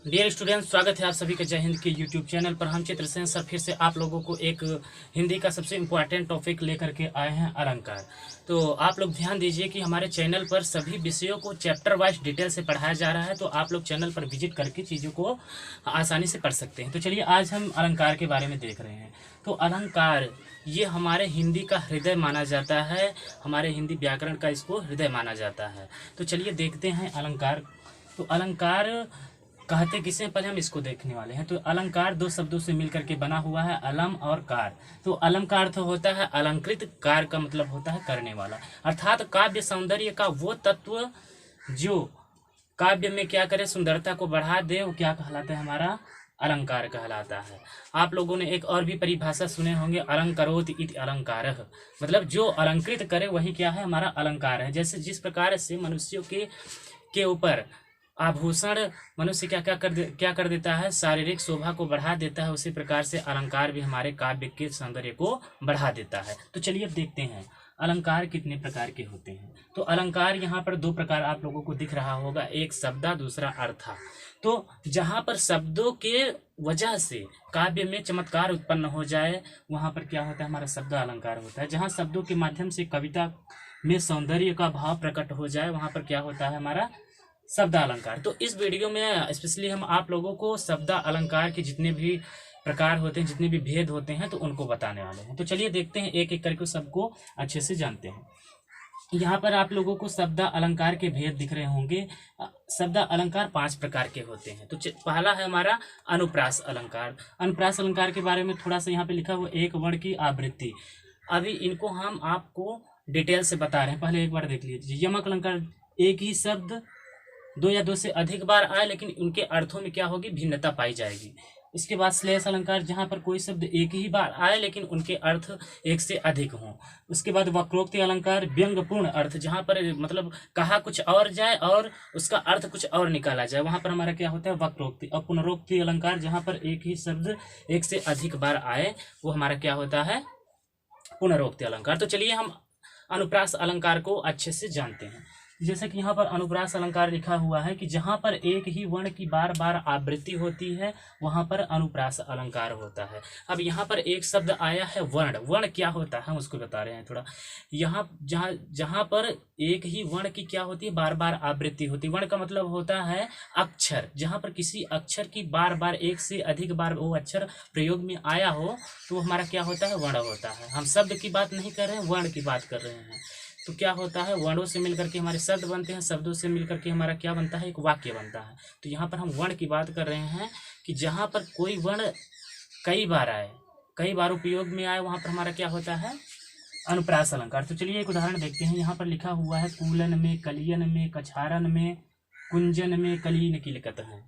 Dear students, स्वागत है आप सभी का जय हिंद के यूट्यूब चैनल पर। हम चित्रसेन सर फिर से आप लोगों को एक हिंदी का सबसे इम्पोर्टेंट टॉपिक लेकर के आए हैं, अलंकार। तो आप लोग ध्यान दीजिए कि हमारे चैनल पर सभी विषयों को चैप्टर वाइज डिटेल से पढ़ाया जा रहा है, तो आप लोग चैनल पर विजिट करके चीज़ों को आसानी से पढ़ सकते हैं। तो चलिए आज हम अलंकार के बारे में देख रहे हैं। तो अलंकार ये हमारे हिंदी का हृदय माना जाता है, हमारे हिंदी व्याकरण का इसको हृदय माना जाता है। तो चलिए देखते हैं अलंकार। तो अलंकार कहते किसे, पहले हम इसको देखने वाले हैं। तो अलंकार दो शब्दों से मिलकर के बना हुआ है, अलम और कार। तो अलम का अर्थ होता है अलंकृत, कार का मतलब होता है करने वाला, अर्थात काव्य सौंदर्य का वो तत्व जो काव्य में क्या करे, सुंदरता को बढ़ा दे, वो क्या कहलाता है, हमारा अलंकार कहलाता है। आप लोगों ने एक और भी परिभाषा सुने होंगे, अलंकरोति इति अलंकारः, मतलब जो अलंकृत करे वही क्या है, हमारा अलंकार है। जैसे जिस प्रकार से मनुष्यों के ऊपर आभूषण मनुष्य क्या कर देता है, शारीरिक शोभा को बढ़ा देता है, उसी प्रकार से अलंकार भी हमारे काव्य के सौंदर्य को बढ़ा देता है। तो चलिए अब देखते हैं अलंकार कितने प्रकार के होते हैं। तो अलंकार यहाँ पर दो प्रकार आप लोगों को दिख रहा होगा, एक शब्दा, दूसरा अर्था। तो जहाँ पर शब्दों के वजह से काव्य में चमत्कार उत्पन्न हो जाए, वहाँ पर क्या होता है, हमारा शब्द अलंकार होता है। जहाँ शब्दों के माध्यम से कविता में सौंदर्य का भाव प्रकट हो जाए, वहाँ पर क्या होता है, हमारा शब्द अलंकार। तो इस वीडियो में स्पेशली हम आप लोगों को शब्द अलंकार के जितने भी प्रकार होते हैं, जितने भी भेद होते हैं, तो उनको बताने वाले हैं। तो चलिए देखते हैं, एक एक करके सबको अच्छे से जानते हैं। यहाँ पर आप लोगों को शब्द अलंकार के भेद दिख रहे होंगे। शब्द अलंकार 5 प्रकार के होते हैं। तो पहला है हमारा अनुप्रास अलंकार। अनुप्रास अलंकार के बारे में थोड़ा सा यहाँ पे लिखा हुआ, एक वर्ण की आवृत्ति। अभी इनको हम आपको डिटेल से बता रहे हैं, पहले एक बार देख लीजिए। यमक अलंकार, एक ही शब्द दो या दो से अधिक बार आए लेकिन उनके अर्थों में क्या होगी, भिन्नता पाई जाएगी। इसके बाद श्लेष अलंकार, जहाँ पर कोई शब्द एक ही बार आए लेकिन उनके अर्थ एक से अधिक हों। उसके बाद वक्रोक्ति अलंकार, व्यंग्यपूर्ण अर्थ, जहाँ पर मतलब कहा कुछ और जाए और उसका अर्थ कुछ और निकाला जाए, वहाँ पर हमारा क्या होता है, वक्रोक्ति। और पुनरोक्ति अलंकार, जहाँ पर एक ही शब्द एक से अधिक बार आए, वो हमारा क्या होता है, पुनरोक्ति अलंकार। तो चलिए हम अनुप्रास अलंकार को अच्छे से जानते हैं। जैसे कि यहाँ पर अनुप्रास अलंकार लिखा हुआ है कि जहाँ पर एक ही वर्ण की बार बार आवृत्ति होती है, वहाँ पर अनुप्रास अलंकार होता है। अब यहाँ पर एक शब्द आया है वर्ण। वर्ण क्या होता है, हम उसको बता रहे हैं थोड़ा। यहाँ जहाँ पर एक ही वर्ण की क्या होती है, बार बार आवृत्ति होती है। वर्ण का मतलब होता है अक्षर। जहाँ पर किसी अक्षर की बार बार एक से अधिक बार वो अक्षर प्रयोग में आया हो, तो हमारा क्या होता है, वर्ण होता है। हम शब्द की बात नहीं कर रहे हैं, वर्ण की बात कर रहे हैं। तो क्या होता है, वर्णों से मिलकर के हमारे शब्द बनते हैं, शब्दों से मिलकर के हमारा क्या बनता है, एक वाक्य बनता है। तो यहाँ पर हम वर्ण की बात कर रहे हैं कि जहाँ पर कोई वर्ण कई बार आए, कई बार उपयोग में आए, वहाँ पर हमारा क्या होता है, अनुप्रास अलंकार। तो चलिए एक उदाहरण देखते हैं। यहाँ पर लिखा हुआ है, कूलन में, कलियन में, कछारन में, कुंजन में, कलीन किलकत है।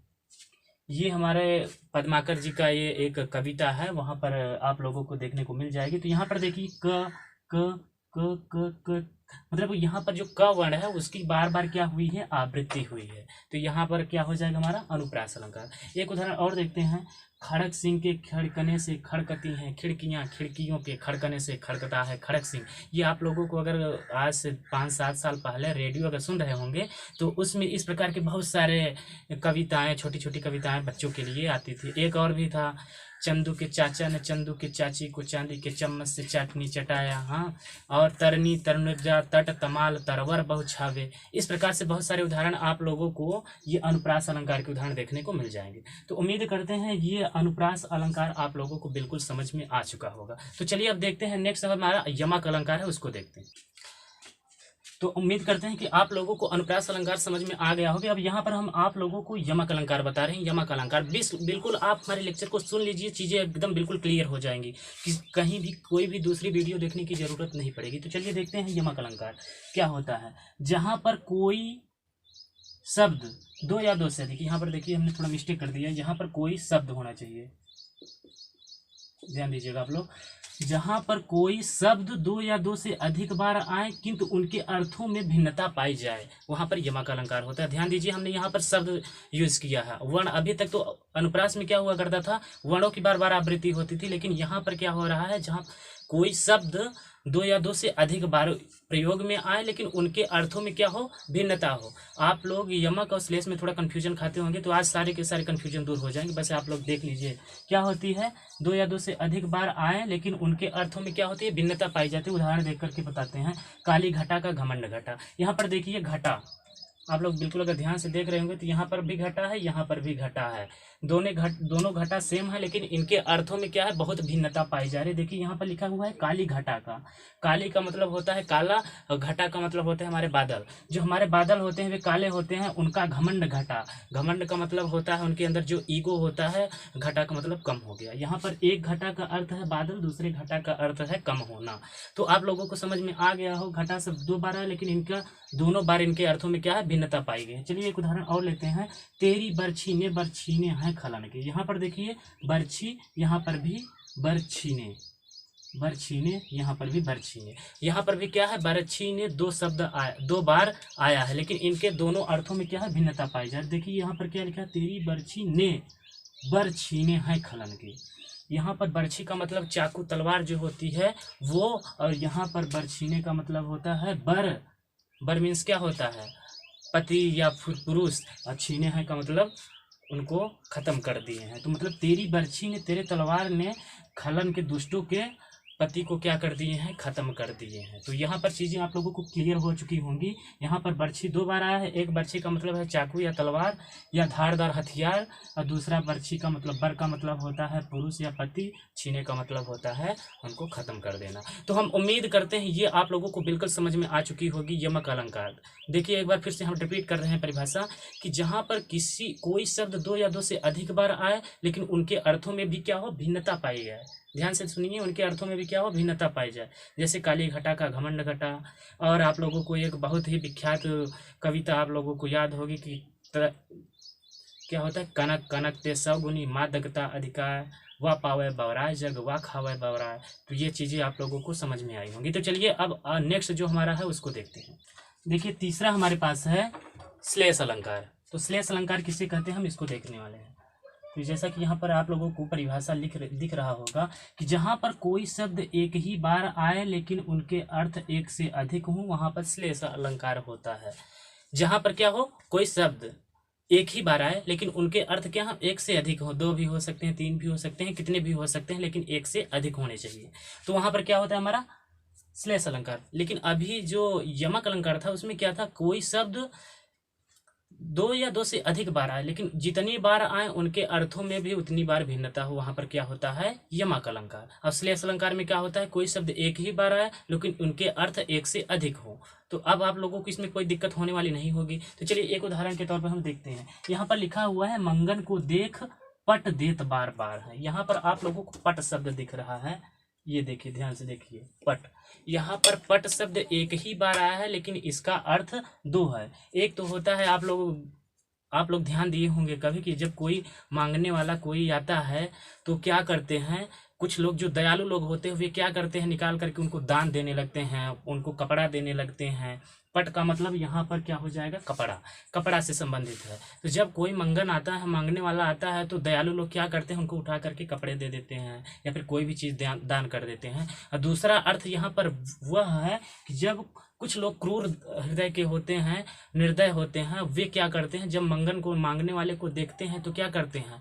ये हमारे पद्माकर जी का ये एक कविता है, वहाँ पर आप लोगों को देखने को मिल जाएगी। तो यहाँ पर देखिए क क क क क मतलब यहाँ पर जो क वर्ण है उसकी बार बार क्या हुई है, आवृत्ति हुई है। तो यहाँ पर क्या हो जाएगा, हमारा अनुप्रास अलंकार। एक उदाहरण और देखते हैं। खड़क सिंह के खड़कने से खड़कती हैं खिड़कियाँ, खिड़कियों के खड़कने से खड़कता है खड़क सिंह। ये आप लोगों को अगर आज से 5-7 साल पहले रेडियो अगर सुन रहे होंगे, तो उसमें इस प्रकार के बहुत सारे कविताएं, छोटी छोटी कविताएं बच्चों के लिए आती थी। एक और भी था, चंदू के चाचा ने चंदू के चाची को चांदी के चम्मच से चाटनी चटाया, हाँ, और तरनी तरुजा तट तमाल तरवर बहु छावे। इस प्रकार से बहुत सारे उदाहरण आप लोगों को ये अनुप्रास अलंकार के उदाहरण देखने को मिल जाएंगे। तो उम्मीद करते हैं ये अनुप्रास अलंकार आप लोगों को बिल्कुल समझ में आ चुका होगा। तो चलिए अब देखते हैं, नेक्स्ट हमारा यमक अलंकार है, उसको देखते हैं। तो उम्मीद करते हैं कि आप लोगों को अनुप्रास अलंकार समझ में आ गया होगा। अब यहाँ पर हम आप लोगों को यमक अलंकार बता रहे हैं। यमक अलंकार बिल्कुल आप हमारे लेक्चर को सुन लीजिए, चीज़ें एकदम बिल्कुल क्लियर हो जाएंगी, कि कहीं भी कोई भी दूसरी वीडियो देखने की जरूरत नहीं पड़ेगी। तो चलिए देखते हैं यमक अलंकार क्या होता है। जहाँ पर कोई शब्द दो या दो से अधिक, यहाँ पर देखिए हमने थोड़ा मिस्टेक कर दिया, यहाँ पर कोई शब्द होना चाहिए, ध्यान दीजिएगा आप लोग। जहाँ पर कोई शब्द दो या दो से अधिक बार आए किंतु उनके अर्थों में भिन्नता पाई जाए, वहाँ पर यमक अलंकार होता है। ध्यान दीजिए, हमने यहाँ पर शब्द यूज किया है। वर्ण, अभी तक तो अनुप्रास में क्या हुआ करता था, वर्णों की बार बार आवृत्ति होती थी, लेकिन यहाँ पर क्या हो रहा है, जहाँ कोई शब्द दो या दो से अधिक बार प्रयोग में आए लेकिन उनके अर्थों में क्या हो, भिन्नता हो। आप लोग यमक और श्लेष में थोड़ा कंफ्यूजन खाते होंगे, तो आज सारे के सारे कंफ्यूजन दूर हो जाएंगे। बस आप लोग देख लीजिए क्या होती है, दो या दो से अधिक बार आए लेकिन उनके अर्थों में क्या होती है, भिन्नता पाई जाती है। उदाहरण देख करके बताते हैं। काली घटा का घमंड घटा, यहाँ पर देखिए घटा, आप लोग बिल्कुल अगर ध्यान से देख रहे होंगे तो यहाँ पर भी घटा है, यहाँ पर भी घटा है। दोनों घटा सेम है लेकिन इनके अर्थों में क्या है, बहुत भिन्नता पाई जा रही है। देखिए यहाँ पर लिखा हुआ है काली घटा का। काली का मतलब होता है काला और घटा का मतलब होता है हमारे बादल। जो हमारे बादल होते हैं वे काले होते हैं, उनका घमंड घटा। घमंड का मतलब होता है उनके अंदर जो ईगो होता है। घटा का मतलब कम हो गया। यहाँ पर एक घटा का अर्थ है बादल, दूसरे घटा का अर्थ है कम होना। तो आप लोगों को समझ में आ गया हो, घटा शब्द दो बार है लेकिन इनका दोनों बार इनके अर्थों में क्या है, भिन्नता पाई गई है। चलिए एक उदाहरण और लेते हैं। तेरी बरछीने बरछीने हैं खलन के। यहाँ पर देखिए बरछी, यहाँ पर भी बरछीने, बरछीने, यहाँ पर भी बरछीने। यहाँ पर भी क्या है, बरछीने दो शब्द आया, दो बार आया है लेकिन इनके दोनों अर्थों में क्या है, भिन्नता पाई जाए। देखिए यहाँ पर क्या लिखा है, तेरी बरछीने बरछीने हैं खलन के। यहाँ पर बरछी का मतलब चाकू तलवार जो होती है वो, और यहाँ पर बरछीने का मतलब होता है बर। बर मीन्स क्या होता है, पति या पुरुष, और छीने हैं का मतलब उनको खत्म कर दिए हैं। तो मतलब तेरी बरछी ने, तेरे तलवार ने खलन के दुष्टों के पति को क्या कर दिए हैं, खत्म कर दिए हैं। तो यहाँ पर चीजें आप लोगों को क्लियर हो चुकी होंगी। यहाँ पर बरछी दो बार आया है। एक बरछी का मतलब है चाकू या तलवार या धारदार हथियार, और दूसरा बरछी का मतलब, बर का मतलब होता है पुरुष या पति, छीने का मतलब होता है उनको खत्म कर देना। तो हम उम्मीद करते हैं ये आप लोगों को बिल्कुल समझ में आ चुकी होगी यमक अलंकार। देखिए एक बार फिर से हम रिपीट कर रहे हैं परिभाषा, कि जहाँ पर कोई शब्द दो या दो से अधिक बार आए लेकिन उनके अर्थों में भी क्या हो, भिन्नता पाई जाए। ध्यान से सुनिए, उनके अर्थों में भी क्या हो, भिन्नता पाई जाए। जैसे काली घटा का घमंड घटा। और आप लोगों को एक बहुत ही विख्यात कविता आप लोगों को याद होगी कि क्या होता है, कनक कनक ते सौगुनी माँ दगता अधिकार, वाह पावे बवराय जग वाह खावे बवराय। तो ये चीजें आप लोगों को समझ में आई होंगी। तो चलिए अब नेक्स्ट जो हमारा है उसको देखते हैं। देखिए तीसरा हमारे पास है श्लेष अलंकार। तो श्लेष अलंकार किसे कहते हैं, हम इसको देखने वाले हैं। तो जैसा कि यहाँ पर आप लोगों को परिभाषा दिख रहा होगा कि जहाँ पर कोई शब्द एक ही बार आए लेकिन उनके अर्थ एक से अधिक हों, वहाँ पर श्लेष अलंकार होता है। जहाँ पर क्या हो, कोई शब्द एक ही बार आए लेकिन उनके अर्थ क्या हो, एक से अधिक हो। दो भी हो सकते हैं, तीन भी हो सकते हैं, कितने भी हो सकते हैं, लेकिन एक से अधिक होने चाहिए। तो वहाँ पर क्या होता है हमारा श्लेष अलंकार। लेकिन अभी जो यमक अलंकार था उसमें क्या था, कोई शब्द दो या दो से अधिक बार आए लेकिन जितनी बार आए उनके अर्थों में भी उतनी बार भिन्नता हो, वहां पर क्या होता है, यमक अलंकार। अब श्लेष अलंकार में क्या होता है, कोई शब्द एक ही बार आए लेकिन उनके अर्थ एक से अधिक हो। तो अब आप लोगों को इसमें कोई दिक्कत होने वाली नहीं होगी। तो चलिए एक उदाहरण के तौर पर हम देखते हैं। यहाँ पर लिखा हुआ है मंगन को देख पट देत बार बार है। यहाँ पर आप लोगों को पट शब्द दिख रहा है, ये देखिए ध्यान से देखिए, पट। यहाँ पर पट शब्द एक ही बार आया है लेकिन इसका अर्थ दो है। एक तो होता है, आप लोग ध्यान दिए होंगे कभी कि जब कोई मांगने वाला कोई आता है तो क्या करते हैं, कुछ लोग जो दयालु लोग होते हैं वे क्या करते हैं, निकाल करके उनको दान देने लगते हैं, उनको कपड़ा देने लगते हैं। पट का मतलब यहाँ पर क्या हो जाएगा, कपड़ा, कपड़ा से संबंधित है। तो जब कोई मंगन आता है, मांगने वाला आता है, तो दयालु लोग क्या करते हैं, उनको उठा करके कपड़े दे देते हैं या फिर कोई भी चीज़ दान कर देते हैं। और दूसरा अर्थ यहाँ पर वह है कि जब कुछ लोग क्रूर हृदय के होते हैं, निर्दय होते हैं, वे क्या करते हैं, जब मंगन को मांगने वाले को देखते हैं तो क्या करते हैं,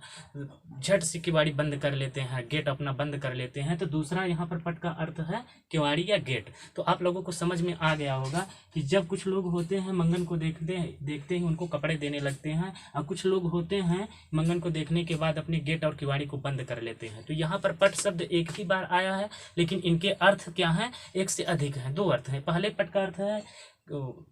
झट से किवाड़ी बंद कर लेते हैं, गेट अपना बंद कर लेते हैं। तो दूसरा यहाँ पर पट का अर्थ है किवाड़ी या गेट। तो आप लोगों को समझ में आ गया होगा कि जब कुछ लोग होते हैं मंगन को देखते ही उनको कपड़े देने लगते हैं, और कुछ लोग होते हैं मंगन को देखने के बाद अपने गेट और किवाड़ी को बंद कर लेते हैं। तो यहाँ पर पट शब्द एक ही बार आया है लेकिन इनके अर्थ क्या है, एक से अधिक है। दो अर्थ है, पहले पट का अर्थ है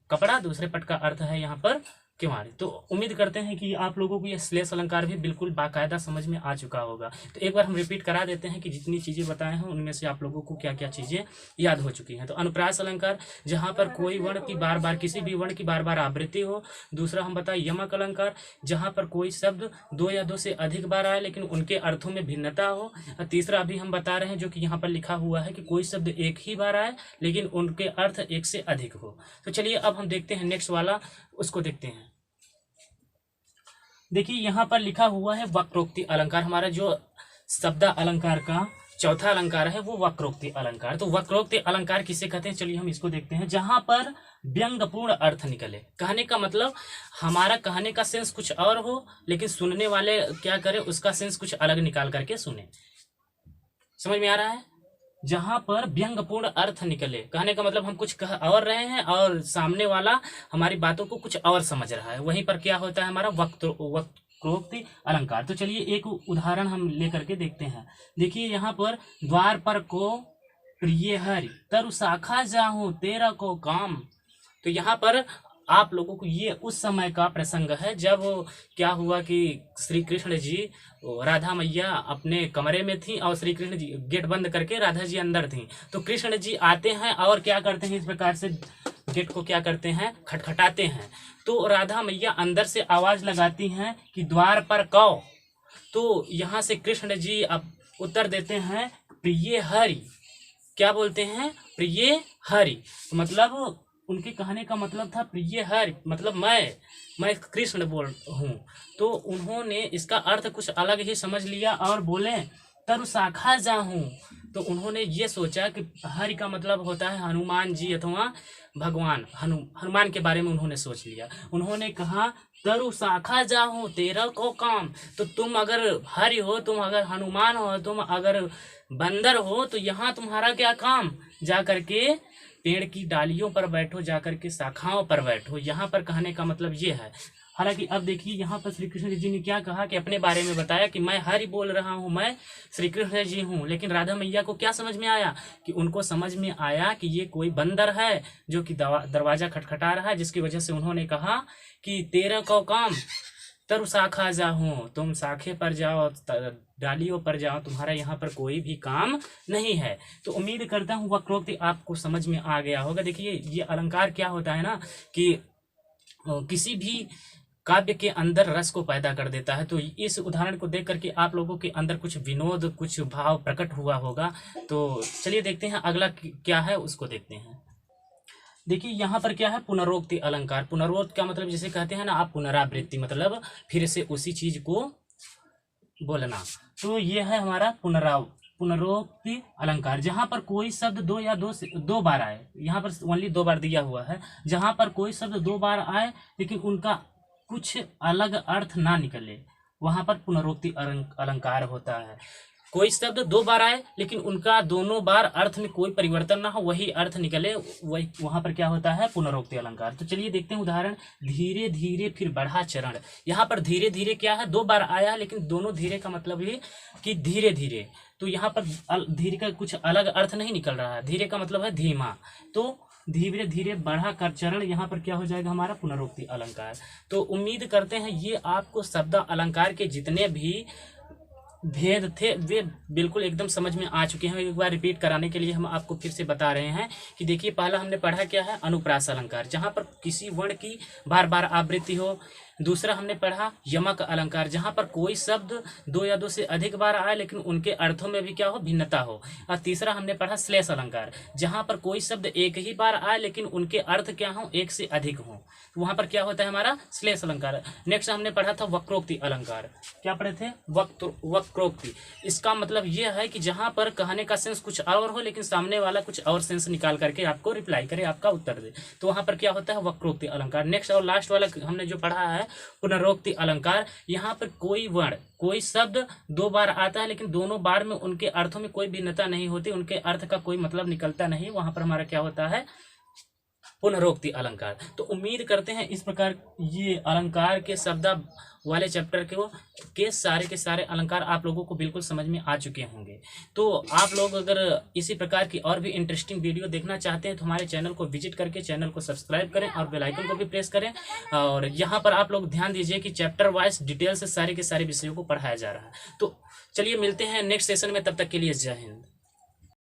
कपड़ा, दूसरे पट का अर्थ है यहाँ पर किवाड़ी। तो उम्मीद करते हैं कि आप लोगों को ये श्लेष अलंकार भी बिल्कुल बाकायदा समझ में आ चुका होगा। तो एक बार हम रिपीट करा देते हैं कि जितनी चीजें बताए हैं उनमें से आप लोगों को क्या क्या चीजें याद हो चुकी हैं। तो अनुप्रास अलंकार, जहां पर कोई वर्ण की बार बार, किसी भी वर्ण की बार बार आवृत्ति हो। दूसरा हम बताए यमक अलंकार, जहां पर कोई शब्द दो या दो से अधिक बार आए लेकिन उनके अर्थों में भिन्नता हो। और तीसरा अभी हम बता रहे हैं जो कि यहाँ पर लिखा हुआ है कि कोई शब्द एक ही बार आए लेकिन उनके अर्थ एक से अधिक हो। तो चलिए अब हम देखते हैं नेक्स्ट वाला, उसको देखते हैं। देखिए यहाँ पर लिखा हुआ है वक्रोक्ति अलंकार, हमारा जो शब्द अलंकार का चौथा अलंकार है वो वक्रोक्ति अलंकार। तो वक्रोक्ति अलंकार किसे कहते हैं, चलिए हम इसको देखते हैं। जहां पर व्यंग्यपूर्ण अर्थ निकले, कहने का मतलब हमारा कहने का सेंस कुछ और हो, लेकिन सुनने वाले क्या करे, उसका सेंस कुछ अलग निकाल करके सुने। समझ में आ रहा है? जहां पर व्यंग्यपूर्ण अर्थ निकले, कहने का मतलब हम कुछ कह और रहे हैं और सामने वाला हमारी बातों को कुछ और समझ रहा है, वहीं पर क्या होता है हमारा वक्रोक्ति अलंकार। तो चलिए एक उदाहरण हम लेकर के देखते हैं। देखिए यहाँ पर द्वार पर को प्रिय हरि तरु शाखा जाहूं तेरा को काम। तो यहाँ पर आप लोगों को ये उस समय का प्रसंग है जब क्या हुआ कि श्री कृष्ण जी राधा मैया अपने कमरे में थी और श्री कृष्ण जी गेट बंद करके राधा जी अंदर थी। तो कृष्ण जी आते हैं और क्या करते हैं, इस प्रकार से गेट को क्या करते हैं, खटखटाते हैं। तो राधा मैया अंदर से आवाज लगाती हैं कि द्वार पर कौ। तो यहाँ से कृष्ण जी अब उत्तर देते हैं प्रिय हरि। क्या बोलते हैं, प्रिय हरि। तो मतलब उनके कहने का मतलब था प्रिय हरि, मतलब मैं कृष्ण बोल हूँ। तो उन्होंने इसका अर्थ कुछ अलग ही समझ लिया और बोले तरु शाखा जाहूं। तो उन्होंने ये सोचा कि हरि का मतलब होता है हनुमान जी अथवा भगवान हनुमान के बारे में उन्होंने सोच लिया। उन्होंने कहा तरु शाखा जाहूं तेरा को काम। तो तुम अगर हरि हो, तुम अगर हनुमान हो, तुम अगर बंदर हो, तो यहाँ तुम्हारा क्या काम, जा करके पेड़ की डालियों पर बैठो, जाकर के शाखाओं पर बैठो। यहाँ पर कहने का मतलब ये है। हालांकि अब देखिए यहाँ पर श्री कृष्ण जी ने क्या कहा कि अपने बारे में बताया कि मैं हरि बोल रहा हूँ, मैं श्री कृष्ण जी हूँ। लेकिन राधा मैया को क्या समझ में आया, कि उनको समझ में आया कि ये कोई बंदर है जो कि दरवाजा खटखटा रहा है, जिसकी वजह से उन्होंने कहा कि तेरा को काम तरु शाखा जाहूं, तुम शाखे पर जाओ, डालियों पर जाओ, तुम्हारा यहाँ पर कोई भी काम नहीं है। तो उम्मीद करता हूँ वक्रोक्ति आपको समझ में आ गया होगा। देखिए ये अलंकार क्या होता है ना, कि किसी भी काव्य के अंदर रस को पैदा कर देता है। तो इस उदाहरण को देख करके आप लोगों के अंदर कुछ विनोद, कुछ भाव प्रकट हुआ होगा। तो चलिए देखते हैं अगला क्या है, उसको देखते हैं। देखिए यहाँ पर क्या है, पुनरोक्ति अलंकार। पुनरोक्त का मतलब जैसे कहते हैं ना आप, पुनरावृत्ति, मतलब फिर से उसी चीज को बोलना। तो ये है हमारा पुनरोक्ति अलंकार। जहां पर कोई शब्द दो बार आए, यहाँ पर ओनली 2 बार दिया हुआ है। जहां पर कोई शब्द 2 बार आए लेकिन उनका कुछ अलग अर्थ ना निकले, वहां पर पुनरोक्ति अलंकार होता है। कोई शब्द 2 बार आए लेकिन उनका दोनों बार अर्थ में कोई परिवर्तन ना हो, वही अर्थ निकले, वही वहां पर क्या होता है, पुनरोक्ति अलंकार। तो चलिए देखते हैं उदाहरण। धीरे धीरे फिर बढ़ा चरण। यहाँ पर धीरे धीरे क्या है, 2 बार आया लेकिन दोनों धीरे का मतलब ये कि धीरे धीरे। तो यहाँ पर धीरे का कुछ अलग अर्थ नहीं निकल रहा है, धीरे का मतलब है धीमा। तो धीरे धीरे बढ़ा कर चरण, यहाँ पर क्या हो जाएगा हमारा, पुनरोक्ति अलंकार। तो उम्मीद करते हैं ये आपको शब्द अलंकार के जितने भी भेद थे वे बिल्कुल एकदम समझ में आ चुके हैं। एक बार रिपीट कराने के लिए हम आपको फिर से बता रहे हैं कि देखिए पहला हमने पढ़ा क्या है, अनुप्रास अलंकार, जहाँ पर किसी वर्ण की बार बार आवृत्ति हो। दूसरा हमने पढ़ा यमक अलंकार, जहाँ पर कोई शब्द 2 या 2 से अधिक बार आए लेकिन उनके अर्थों में भी क्या हो, भिन्नता हो। और तीसरा हमने पढ़ा श्लेष अलंकार, जहाँ पर कोई शब्द एक ही बार आए लेकिन उनके अर्थ क्या हो, एक से अधिक हो, तो वहाँ पर क्या होता है हमारा श्लेष अलंकार। नेक्स्ट हमने पढ़ा था वक्रोक्ति अलंकार। क्या पढ़े थे, वक्रोक्ति। इसका मतलब यह है कि जहाँ पर कहने का सेंस कुछ और हो लेकिन सामने वाला कुछ और सेंस निकाल करके आपको रिप्लाई करे, आपका उत्तर दे, तो वहाँ पर क्या होता है, वक्रोक्ति अलंकार। नेक्स्ट और लास्ट वाला हमने जो पढ़ा है पुनरोक्ति अलंकार, यहाँ पर कोई वर्ण, कोई शब्द 2 बार आता है लेकिन दोनों बार में उनके अर्थों में कोई भिन्नता नहीं होती, उनके अर्थ का कोई मतलब निकलता नहीं, वहां पर हमारा क्या होता है, पुनरोक्ति अलंकार। तो उम्मीद करते हैं इस प्रकार ये अलंकार के शब्द वाले चैप्टर के सारे अलंकार आप लोगों को बिल्कुल समझ में आ चुके होंगे। तो आप लोग अगर इसी प्रकार की और भी इंटरेस्टिंग वीडियो देखना चाहते हैं तो हमारे चैनल को विजिट करके चैनल को सब्सक्राइब करें और बेल आइकन को भी प्रेस करें। और यहाँ पर आप लोग ध्यान दीजिए कि चैप्टर वाइज डिटेल से सारे के सारे विषयों को पढ़ाया जा रहा है। तो चलिए मिलते हैं नेक्स्ट सेशन में, तब तक के लिए जय हिंद।